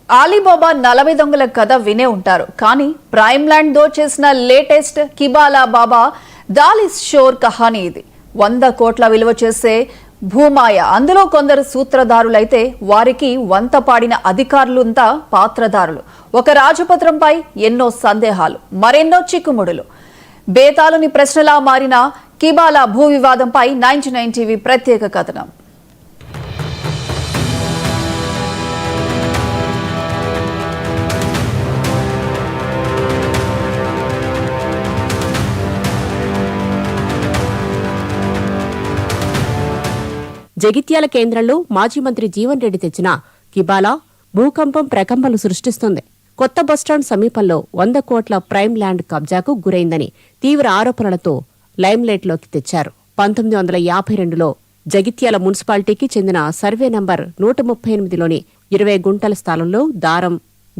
Alibaba 40 దొంగల కథ వినే ఉంటారు. కానీ ప్రైమ్ ల్యాండ్ దోచేసిన లేటెస్ట్ కిబాలా బాబా దాలిస్ షోర్ కహానీ ఇది. 100 కోట్ల విలువ చేసే భూమాయ. అందులో కొందరు సూత్రధారులైతే వారికి వంత పాడిన అధికారులంతా పాత్రధారులు. ఒక రాజపత్రంపై ఎన్నో సందేహాలు, మరెన్నో చిక్కుముడులు. బేతాళుని ప్రశ్నలా మారిన కిబాలా భూ వివాదంపై 99 టీవీ ప్రత్యేక కథనం. జగిత్యాల కేంద్రంలో మాజీ మంత్రి జీవన్ రెడ్డి తెచ్చిన కిబాలా భూకంపం ప్రకంపనలు సృష్టిస్తోంది. కొత్త బస్టాండ్ సమీపంలో 100 కోట్ల ప్రైమ్ ల్యాండ్ కబ్జాకు గురైందని తీవ్ర ఆరోపణలతో లైమ్లైట్లోకి తెచ్చారు. 1952లో జగిత్యాల మున్సిపాలిటీకి చెందిన సర్వే నంబర్ 138లోని 20 గుంటల స్థలంలో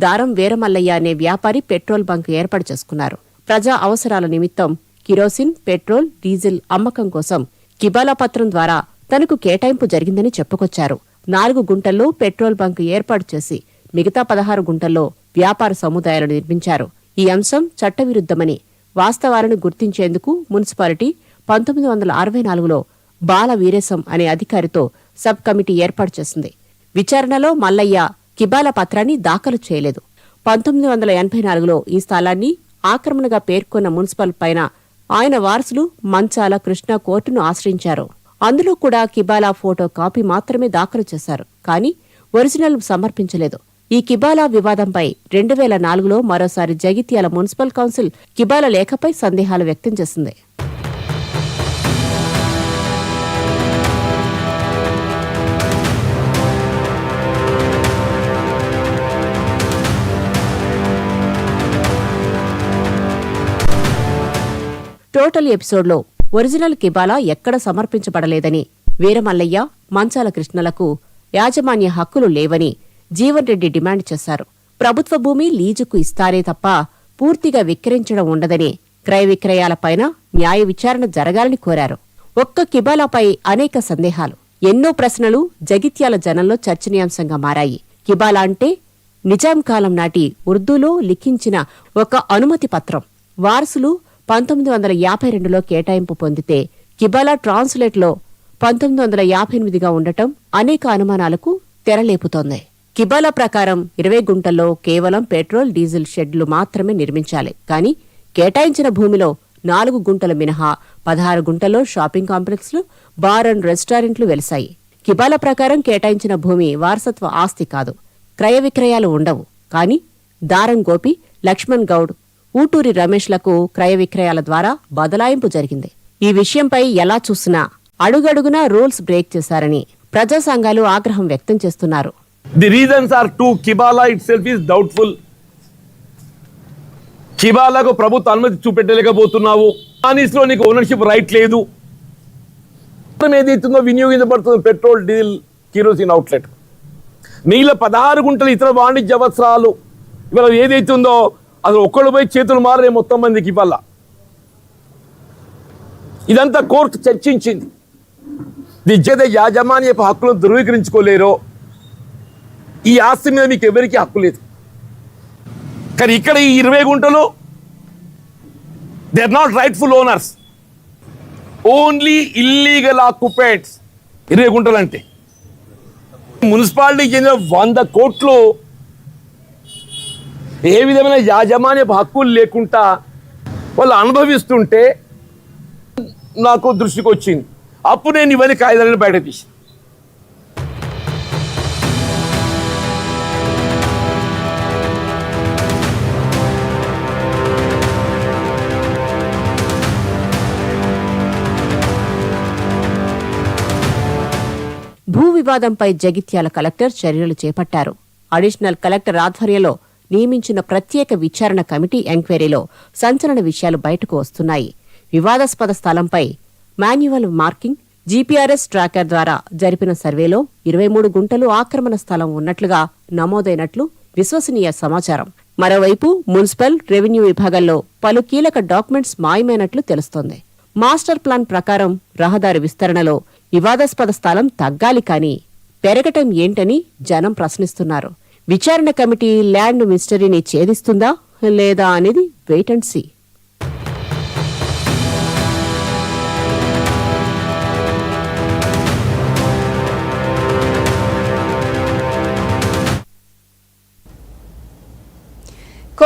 దారం వీరమల్లయ్య అనే వ్యాపారి పెట్రోల్ బంక్ ఏర్పాటు చేసుకున్నారు. ప్రజా అవసరాల నిమిత్తం కిరోసిన్, పెట్రోల్, డీజిల్ అమ్మకం కోసం కిబాలా పత్రం ద్వారా తనకు కేటాయింపు జరిగిందని చెప్పుకొచ్చారు. 4 గుంటల్లో పెట్రోల్ బంక్ ఏర్పాటు చేసి మిగతా 16 గుంటల్లో వ్యాపార సముదాయాలు నిర్మించారు. ఈ అంశం చట్టవిరుద్ధమని వాస్తవాలను గుర్తించేందుకు మున్సిపాలిటీ 1964లో బాల వీరేశం అనే అధికారితో సబ్ కమిటీ ఏర్పాటు చేసింది. విచారణలో మల్లయ్య కిబాలా పత్రాన్ని దాఖలు చేయలేదు. 1984లో ఈ స్థలాన్ని ఆక్రమణగా పేర్కొన్న మున్సిపల్ పైన ఆయన వారసులు మంచాల కృష్ణ కోర్టును ఆశ్రయించారు. అందులో కూడా కిబాలా ఫోటో కాపీ మాత్రమే దాఖలు చేశారు, కానీ ఒరిజినల్ సమర్పించలేదు. ఈ కిబాలా వివాదంపై 2004లో మరోసారి జగిత్యాల మున్సిపల్ కౌన్సిల్ కిబాలా లేఖపై సందేహాలు వ్యక్తం చేసింది. టోటల్ ఎపిసోడ్లో ఒరిజినల్ కిబాలా ఎక్కడ సమర్పించబడలేదని, వీరమల్లయ్య, మంచాల కృష్ణలకు యాజమాన్య హక్కులు లేవని జీవన్ రెడ్డి డిమాండ్ చేశారు. ప్రభుత్వ భూమి లీజుకు ఇస్తారే తప్ప పూర్తిగా విక్రయించడం ఉండదని, క్రయ విక్రయాలపైన న్యాయ విచారణ జరగాలని కోరారు. ఒక్క కిబాలాపై అనేక సందేహాలు, ఎన్నో ప్రశ్నలు జగిత్యాల జనంలో చర్చనీయాంశంగా మారాయి. కిబాలా అంటే నిజాం కాలం నాటి ఉర్దూలో లిఖించిన ఒక అనుమతి పత్రం. వారసులు 1952లో కేటాయింపు పొందితే కిబాలా ట్రాన్స్లేట్లో 1958గా ఉండటం అనేక అనుమానాలకు తెరలేపుతోంది. కిబాలా ప్రకారం 20 గుంటల్లో కేవలం పెట్రోల్, డీజిల్ షెడ్లు మాత్రమే నిర్మించాలి. కానీ కేటాయించిన భూమిలో 4 గుంటలు మినహా 16 గుంటల్లో షాపింగ్ కాంప్లెక్స్లు, బార్ అండ్ రెస్టారెంట్లు వెలిశాయి. కిబాలా ప్రకారం కేటాయించిన భూమి వారసత్వ ఆస్తి కాదు, క్రయ విక్రయాలు ఉండవు. కానీ దారం గోపి, లక్ష్మణ్ గౌడ్, ఊటూరి రమేష్లకు క్రయ విక్రయాల ద్వారా బదలాయింపు జరిగింది. ఈ విషయంపై ఎలా చూసినా అడుగడుగునా రూల్స్ బ్రేక్ చేశారని ప్రజా సంఘాలు ఆగ్రహం వ్యక్తం చేస్తున్నారు. The reasons are two. Kibala itself is doubtful. కిబాలాకు ప్రభుత్వ అనుమతి చూపెట్టలేకపోతున్నావు. ఆనీస్లో నీకు ఓనర్షిప్ రైట్ లేదు. ఏదైతుందో వినియోగించబడుతుంది పెట్రోల్, డీజిల్, కిరోసిన్ అవుట్లెట్. మిగిలిన 16 గుంటలు ఇతర వాణిజ్య అవసరాలు ఇవాళ ఏదైతుందో అది ఒక్కళ్ళు పోయి చేతులు మారే మొత్తం మందికి ఇవ్వాల. ఇదంతా కోర్టు చర్చించింది. నిజేత యాజమాన్యపు హక్కులను ధృవీకరించుకోలేరో ఈ ఆస్తి మీద మీకు ఎవరికి హక్కు లేదు. కానీ ఇక్కడ ఈ 20 గుంటలు they are not rightful owners, only illegal occupants. 20 గుంటలు అంటే మున్సిపాలిటీకి చెందిన 100 కోట్లు ఏ విధమైన యాజమాన్యపు హక్కులు లేకుండా వాళ్ళు అనుభవిస్తుంటే నాకు దృష్టికి వచ్చింది. అప్పుడు నేను ఇవన్నీ కాయిదాలను బయట తీసి భూ వివాదంపై జగిత్యాల కలెక్టర్ చర్యలు చేపట్టారు. అడిషనల్ కలెక్టర్ ఆధ్వర్యంలో నియమించిన ప్రత్యేక విచారణ కమిటీ ఎంక్వైరీలో సంచలన విషయాలు బయటకు వస్తున్నాయి. వివాదాస్పద స్థలంపై మాన్యువల్ మార్కింగ్, జీపీఆర్ఎస్ ట్రాకర్ ద్వారా జరిపిన సర్వేలో 23 గుంటలు ఆక్రమణ స్థలం ఉన్నట్లుగా నమోదైనట్లు విశ్వసనీయ సమాచారం. మరోవైపు మున్సిపల్, రెవెన్యూ విభాగాల్లో పలు కీలక డాక్యుమెంట్స్ మాయమైనట్లు తెలుస్తోంది. మాస్టర్ ప్లాన్ ప్రకారం రహదారి విస్తరణలో వివాదాస్పద స్థలం తగ్గాలి, కానీ పెరగటం ఏంటని జనం ప్రశ్నిస్తున్నారు. విచారణ కమిటీ ల్యాండ్ మిస్టరీని ఛేదిస్తుందా లేదా అనేది వెయిట్ అండ్ సీ.